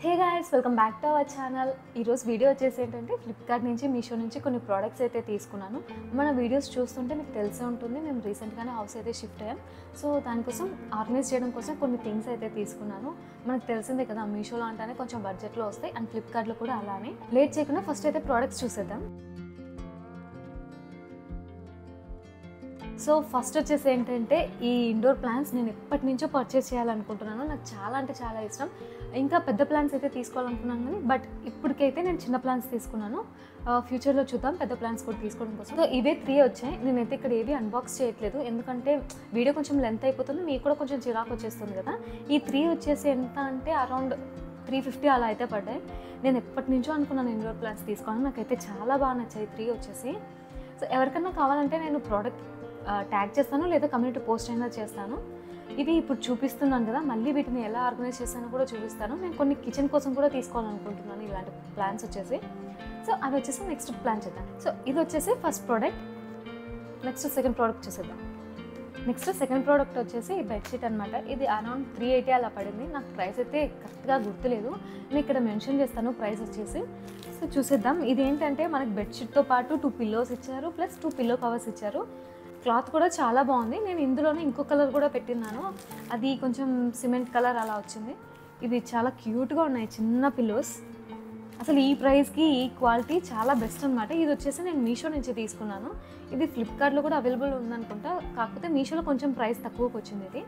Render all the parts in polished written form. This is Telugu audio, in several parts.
Hey guys, welcome back to our channel. ఈ రోజు వీడియో వచ్చేసి ఏంటంటే ఫ్లిప్కార్ట్ నుంచి మీషో నుంచి కొన్ని ప్రోడక్ట్స్ అయితే తీసుకున్నాను. మన వీడియోస్ చూస్తుంటే మీకు తెలిసే ఉంటుంది, మేము రీసెంట్గానే హౌస్ అయితే షిఫ్ట్ అయ్యాం. సో దానికోసం ఆర్గనైజ్ చేయడం కోసం కొన్ని థింగ్స్ అయితే తీసుకున్నాను. మనకు తెలిసిందే కదా, మీషోలో అంటేనే కొంచెం బడ్జెట్లో వస్తాయి అండ్ ఫ్లిప్కార్ట్లో కూడా అలానే. లేట్ చేయకుండా ఫస్ట్ అయితే ప్రోడక్ట్స్ చూసేద్దాం. సో ఫస్ట్ వచ్చేసి ఏంటంటే ఈ ఇండోర్ ప్లాంట్స్ నేను ఎప్పటి నుంచో పర్చేస్ చేయాలనుకుంటున్నాను. నాకు చాలా అంటే చాలా ఇష్టం. ఇంకా పెద్ద ప్లాంట్స్ అయితే తీసుకోవాలనుకున్నాను కానీ బట్ ఇప్పటికైతే నేను చిన్న ప్లాంట్స్ తీసుకున్నాను. ఫ్యూచర్లో చూద్దాం పెద్ద ప్లాంట్స్ కూడా తీసుకోవడం కోసం. సో ఇవే 3 వచ్చాయి. నేనైతే ఇక్కడ ఏవి అన్బాక్స్ చేయట్లేదు, ఎందుకంటే వీడియో కొంచెం లెంత్ అయిపోతుంది, మీకు కూడా కొంచెం చిరాకు వచ్చేస్తుంది కదా. ఈ 3 వచ్చేసి ఎంత అంటే అరౌండ్ 350 అలా అయితే పడ్డాయి. నేను ఎప్పటి నుంచో అనుకున్నాను ఇండోర్ ప్లాంట్స్ తీసుకోవాలని. నాకైతే చాలా బాగా నచ్చాయి 3 వచ్చేసి. సో ఎవరికన్నా కావాలంటే నేను ప్రోడక్ట్ ట్యాగ్ చేస్తాను లేదా కమ్యూనిటీ పోస్ట్ అయినా చేస్తాను. ఇవి ఇప్పుడు చూపిస్తున్నాను కదా, మళ్ళీ వీటిని ఎలా ఆర్గనైజ్ చేస్తానో కూడా చూపిస్తాను. నేను కొన్ని కిచెన్ కోసం కూడా తీసుకోవాలనుకుంటున్నాను ఇలాంటి ప్లాన్స్ వచ్చేసి. సో అవి వచ్చేసి నెక్స్ట్ ప్లాన్ చేద్దాం. సో ఇది వచ్చేసి first product. Next second product చూసేద్దాం. నెక్స్ట్ సెకండ్ ప్రోడక్ట్ వచ్చేసి బెడ్షీట్ అనమాట. ఇది అరౌండ్ 380 అలా పడింది. నాకు ప్రైస్ అయితే కరెక్ట్గా గుర్తులేదు, నేను ఇక్కడ మెన్షన్ చేస్తాను ప్రైస్ వచ్చేసి. సో చూసేద్దాం. ఇది ఏంటంటే మనకి బెడ్షీట్తో పాటు 2 పిల్లోస్ ఇచ్చారు, ప్లస్ 2 పిల్లో కవర్స్ ఇచ్చారు. క్లాత్ కూడా చాలా బాగుంది. నేను ఇందులోనే ఇంకో కలర్ కూడా పెట్టినాను, అది కొంచెం సిమెంట్ కలర్ అలా వచ్చింది. ఇవి చాలా క్యూట్గా ఉన్నాయి చిన్న పిల్లోస్. అసలు ఈ ప్రైస్కి ఈ క్వాలిటీ చాలా బెస్ట్ అనమాట. ఇది వచ్చేసి నేను మీషో నుంచి తీసుకున్నాను. ఇది ఫ్లిప్కార్ట్లో కూడా అవైలబుల్ ఉందనుకుంటా, కాకపోతే మీషోలో కొంచెం ప్రైస్ తక్కువకి వచ్చింది ఇది.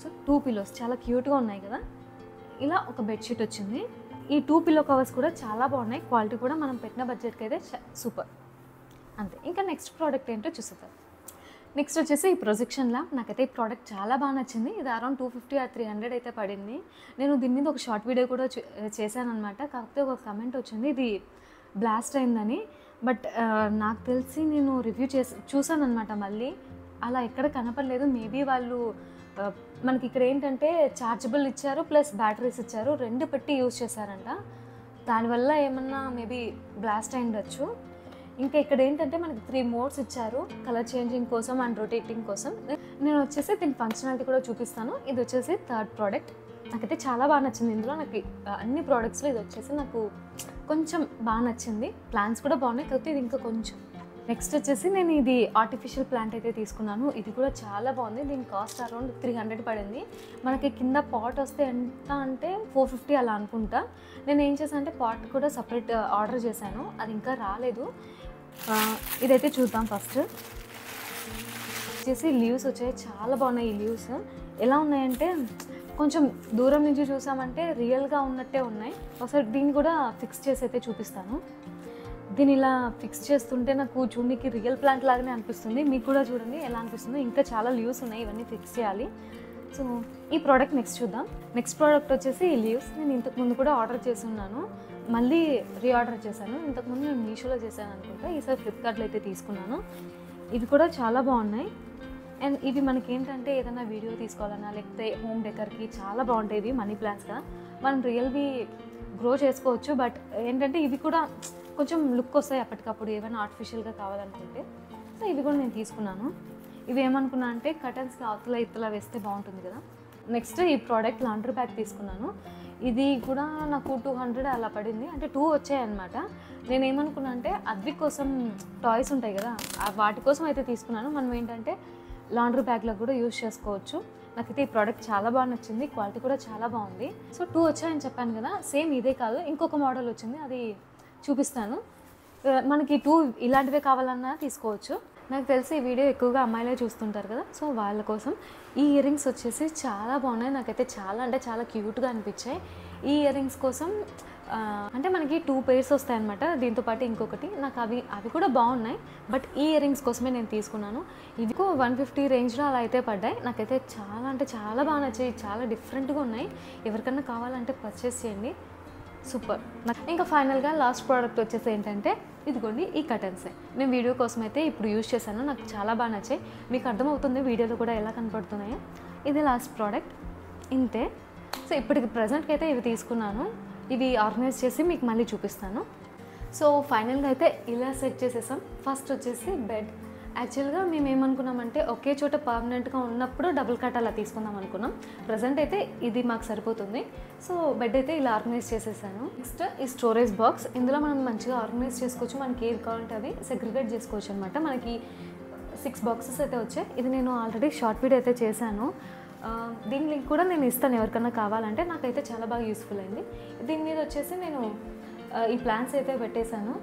సో 2 పిల్లోస్ చాలా క్యూట్గా ఉన్నాయి కదా. ఇలా ఒక బెడ్షీట్ వచ్చింది. ఈ 2 పిల్లో కవర్స్ కూడా చాలా బాగున్నాయి. క్వాలిటీ కూడా మనం పెట్టిన బడ్జెట్కి అయితే సూపర్ అంతే. ఇంకా నెక్స్ట్ ప్రోడక్ట్ ఏంటో చూసేద్దాం. నెక్స్ట్ వచ్చేసి ఈ ప్రొజెక్షన్ ల్యాంప్. నాకైతే ఈ ప్రోడక్ట్ చాలా బాగా నచ్చింది. ఇది అరౌండ్ 250 or 300 అయితే పడింది. నేను దీని మీద ఒక షార్ట్ వీడియో కూడా చేశాను అనమాట. కాకపోతే ఒక కమెంట్ వచ్చింది ఇది బ్లాస్ట్ అయిందని. బట్ నాకు తెలిసి నేను రివ్యూ చూసాను అనమాట. మళ్ళీ అలా ఎక్కడ కనపడలేదు. మేబీ వాళ్ళు మనకి ఇక్కడ ఏంటంటే ఛార్జబుల్ ఇచ్చారు, ప్లస్ బ్యాటరీస్ ఇచ్చారు, 2 పెట్టి యూజ్ చేశారంట. దానివల్ల ఏమన్నా మేబీ బ్లాస్ట్ అయి ఉండొచ్చు. ఇంకా ఇక్కడ ఏంటంటే మనకి 3 మోడ్స్ ఇచ్చారు, కలర్ చేంజింగ్ కోసం అండ్ రొటేటింగ్ కోసం. నేను వచ్చేసి దీని ఫంక్షనాలిటీ కూడా చూపిస్తాను. ఇది వచ్చేసి థర్డ్ ప్రోడక్ట్. నాకైతే చాలా బాగా నచ్చింది. ఇందులో నాకు అన్ని ప్రోడక్ట్స్లో ఇది వచ్చేసి నాకు కొంచెం బాగా నచ్చింది. ప్లాంట్స్ కూడా బాగున్నాయి, కాకపోతే ఇది ఇంకా కొంచెం. నెక్స్ట్ వచ్చేసి నేను ఇది ఆర్టిఫిషియల్ ప్లాంట్ అయితే తీసుకున్నాను. ఇది కూడా చాలా బాగుంది. దీని కాస్ట్ అరౌండ్ 300 పడింది. మనకి కింద పాట్ వస్తే ఎంత అంటే 450 అలా అనుకుంటా. నేను ఏం చేశాను అంటే పాట్ కూడా సపరేట్ ఆర్డర్ చేశాను, అది ఇంకా రాలేదు. ఇదైతే చూద్దాం. ఫస్ట్ వచ్చేసి లీవ్స్ వచ్చాయి, చాలా బాగున్నాయి. ఈ లీవ్స్ ఎలా ఉన్నాయంటే కొంచెం దూరం నుంచి చూసామంటే రియల్గా ఉన్నట్టే ఉన్నాయి. ఒకసారి దీన్ని కూడా ఫిక్స్ చేసి అయితే చూపిస్తాను. దీన్ని ఇలా ఫిక్స్ చేస్తుంటే నాకు చూడడానికి రియల్ ప్లాంట్ లాగానే అనిపిస్తుంది. మీకు కూడా చూడండి ఎలా అనిపిస్తుందో. ఇంకా చాలా లీవ్స్ ఉన్నాయి, ఇవన్నీ ఫిక్స్ చేయాలి. సో ఈ ప్రోడక్ట్ నెక్స్ట్ చూద్దాం. నెక్స్ట్ ప్రోడక్ట్ వచ్చేసి ఈ లీవ్స్. నేను ఇంతకుముందు కూడా ఆర్డర్ చేసి ఉన్నాను, మళ్ళీ రీఆర్డర్ చేశాను. ఇంతకుముందు నేను మీషోలో చేశాను అనుకుంటా, ఈసారి ఫ్లిప్కార్ట్లో అయితే తీసుకున్నాను. ఇవి కూడా చాలా బాగున్నాయి. అండ్ ఇవి మనకి ఏంటంటే ఏదైనా వీడియో తీసుకోవాలన్నా లేకపోతే హోమ్ డెకర్కి చాలా బాగుంటాయి. ఇవి మనీ ప్లాంట్స్ కదా, మనం రియల్వి గ్రో చేసుకోవచ్చు. బట్ ఏంటంటే ఇవి కూడా కొంచెం లుక్ వస్తాయి అప్పటికప్పుడు ఏమైనా ఆర్టిఫిషియల్గా కావాలనుకుంటే. సో ఇవి కూడా నేను తీసుకున్నాను. ఇవి ఏమనుకున్నా అంటే కర్టన్స్కి అవతల ఇతలా వేస్తే బాగుంటుంది కదా. నెక్స్ట్ ఈ ప్రోడక్ట్ లాండ్రీ బ్యాగ్ తీసుకున్నాను. ఇది కూడా నాకు 200 అలా పడింది, అంటే 2 వచ్చాయన్నమాట. నేను ఏమనుకున్నా అంటే అద్వి కోసం టాయ్స్ ఉంటాయి కదా, వాటి కోసం అయితే తీసుకున్నాను. మనం ఏంటంటే లాండ్రీ బ్యాగ్లో కూడా యూజ్ చేసుకోవచ్చు. నాకైతే ఈ ప్రోడక్ట్ చాలా బాగా నచ్చింది, క్వాలిటీ కూడా చాలా బాగుంది. సో 2 వచ్చాయని చెప్పాను కదా, సేమ్ ఇదే కాదు ఇంకొక మోడల్ వచ్చింది, అది చూపిస్తాను. మనకి 2 ఇలాంటివే కావాలన్నా తీసుకోవచ్చు. నాకు తెలిసి ఈ వీడియో ఎక్కువగా అమ్మాయిలే చూస్తుంటారు కదా, సో వాళ్ళ కోసం. ఈ ఇయర్ రింగ్స్ వచ్చేసి చాలా బాగున్నాయి. నాకైతే చాలా అంటే చాలా క్యూట్గా అనిపించాయి. ఈ ఇయర్ రింగ్స్ కోసం అంటే మనకి 2 pairs వస్తాయన్నమాట, దీంతో పాటు ఇంకొకటి. నాకు అవి కూడా బాగున్నాయి, బట్ ఈ ఇయర్ రింగ్స్ కోసమే నేను తీసుకున్నాను. ఇవి 150 రేంజ్లో అలా అయితే పడ్డాయి. నాకైతే చాలా అంటే చాలా బాగా నచ్చాయి, చాలా డిఫరెంట్గా ఉన్నాయి. ఎవరికన్నా కావాలంటే పర్చేస్ చేయండి, సూపర్. ఇంకా ఫైనల్గా లాస్ట్ ప్రోడక్ట్ వచ్చేసి ఏంటంటే ఇదిగోండి ఈ కర్టన్స్. నేను వీడియో కోసం అయితే ఇప్పుడు యూజ్ చేశాను, నాకు చాలా బాగా నచ్చాయి. మీకు అర్థమవుతుంది వీడియోలో కూడా ఎలా కనపడుతున్నాయో. ఇది లాస్ట్ ప్రోడక్ట్, ఇంతే. సో ఇప్పటికి ప్రజెంట్కి అయితే ఇవి తీసుకున్నాను. ఇవి ఆర్గనైజ్ చేసి మీకు మళ్ళీ చూపిస్తాను. సో ఫైనల్గా అయితే ఇలా సెట్ చేసేసాం. ఫస్ట్ వచ్చేసి బెడ్. యాక్చువల్గా మేము ఏమనుకున్నామంటే ఒకే చోట పర్మనెంట్గా ఉన్నప్పుడు డబుల్ కాట్ అలా తీసుకుందాం అనుకున్నాం. ప్రజెంట్ అయితే ఇది మాకు సరిపోతుంది. సో బెడ్ అయితే ఇలా ఆర్గనైజ్ చేసేసాను. నెక్స్ట్ ఈ స్టోరేజ్ బాక్స్, ఇందులో మనం మంచిగా ఆర్గనైజ్ చేసుకోవచ్చు. మనకి ఏది కావాలంటే అవి సెగ్రిగేట్ చేసుకోవచ్చు అనమాట. మనకి 6 బాక్సెస్ అయితే వచ్చాయి. ఇది నేను ఆల్రెడీ షార్ట్ వీడియో అయితే చేశాను. దీని లింక్ కూడా నేను ఇస్తాను ఎవరికన్నా కావాలంటే. నాకైతే చాలా బాగా యూస్ఫుల్ అయింది. దీని మీద వచ్చేసి నేను ఈ ప్లాన్స్ అయితే పెట్టేశాను.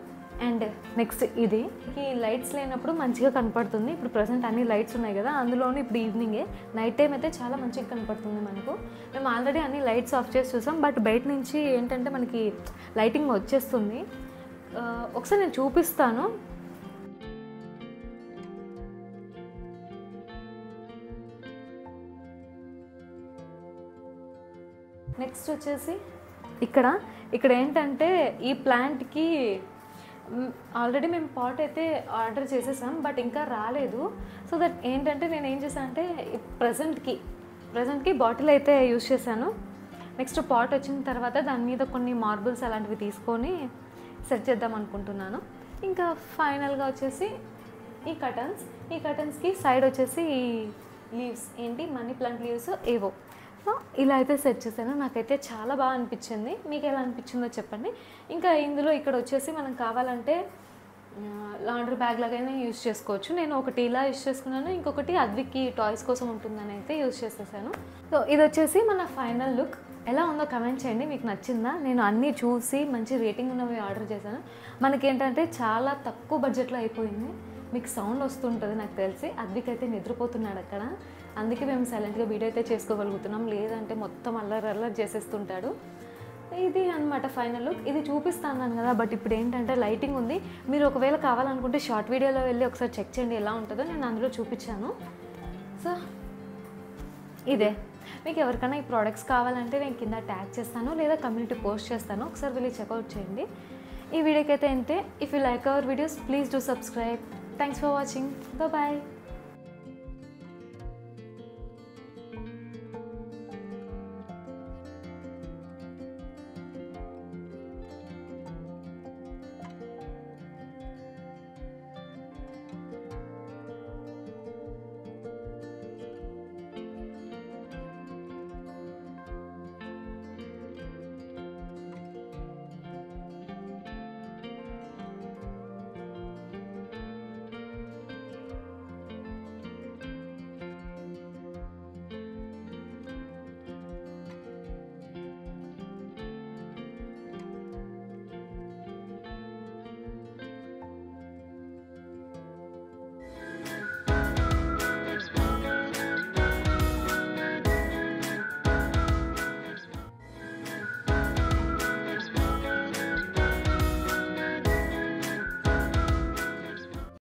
అండ్ నెక్స్ట్ ఇది ఈ లైట్స్ లేనప్పుడు మంచిగా కనపడుతుంది. ఇప్పుడు ప్రజెంట్ అన్ని లైట్స్ ఉన్నాయి కదా, అందులోనే ఇప్పుడు ఈవినింగే, నైట్ టైం అయితే చాలా మంచిగా కనపడుతుంది మనకు. మేము ఆల్రెడీ అన్ని లైట్స్ ఆఫ్ చేసి చూసాం, బట్ బయట నుంచి ఏంటంటే మనకి లైటింగ్ వచ్చేస్తుంది. ఒకసారి నేను చూపిస్తాను. నెక్స్ట్ వచ్చేసి ఇక్కడ ఏంటంటే ఈ ప్లాంట్కి ఆల్రెడీ మేము పాట్ అయితే ఆర్డర్ చేసేసాం, బట్ ఇంకా రాలేదు. సో దట్ ఏంటంటే నేను ఏం చేశాను అంటే ప్రజెంట్కి బాటిల్ అయితే యూజ్ చేశాను. నెక్స్ట్ పాట్ వచ్చిన తర్వాత దాని మీద కొన్ని మార్బుల్స్ అలాంటివి తీసుకొని సెట్ చేద్దాం అనుకుంటున్నాను. ఇంకా ఫైనల్గా వచ్చేసి ఈ కటన్స్కి సైడ్ వచ్చేసి ఈ లీవ్స్ మనీ ప్లాంట్ లీవ్స్ ఏవో. సో ఇలా అయితే సెట్ చేశాను. నాకైతే చాలా బాగా అనిపించింది. మీకు ఎలా అనిపించిందో చెప్పండి. ఇంకా ఇందులో ఇక్కడ వచ్చేసి మనం కావాలంటే లాండ్రీ బ్యాగ్ లాగైనా యూజ్ చేసుకోవచ్చు. నేను ఒకటి ఇలా యూజ్ చేసుకున్నాను, ఇంకొకటి అద్విక్కి టాయ్స్ కోసం ఉంటుందని అయితే యూజ్ చేసేసాను. సో ఇది వచ్చేసి మన ఫైనల్ లుక్. ఎలా ఉందో కమెంట్ చేయండి, మీకు నచ్చిందా? నేను అన్నీ చూసి మంచి రేటింగ్ ఉన్నవి ఆర్డర్ చేశాను. మనకేంటంటే చాలా తక్కువ బడ్జెట్లో అయిపోయింది. మీకు సౌండ్ వస్తుంటుంది నాకు తెలిసి. అద్విక్ అయితే నిద్రపోతున్నాడు అక్కడ, అందుకే మేము సైలెంట్గా వీడియో అయితే చేసుకోగలుగుతున్నాం. లేదంటే మొత్తం అల్లరి చేసేస్తుంటాడు. ఇది అన్నమాట ఫైనల్ లుక్. ఇది చూపిస్తాను కదా, బట్ ఇప్పుడు ఏంటంటే లైటింగ్ ఉంది. మీరు ఒకవేళ కావాలనుకుంటే షార్ట్ వీడియోలో వెళ్ళి ఒకసారి చెక్ చేయండి ఎలా ఉంటుందో. నేను అందులో చూపించాను. సో ఇదే, మీకు ఎవరికైనా ఈ ప్రోడక్ట్స్ కావాలంటే నేను కింద ట్యాగ్ చేస్తాను లేదా కమ్యూనిటీ పోస్ట్ చేస్తాను, ఒకసారి వెళ్ళి చెక్అవుట్ చేయండి. ఈ వీడియోకి అయితే అంతే. If you like our videos please do subscribe. Thanks for watching. Bye.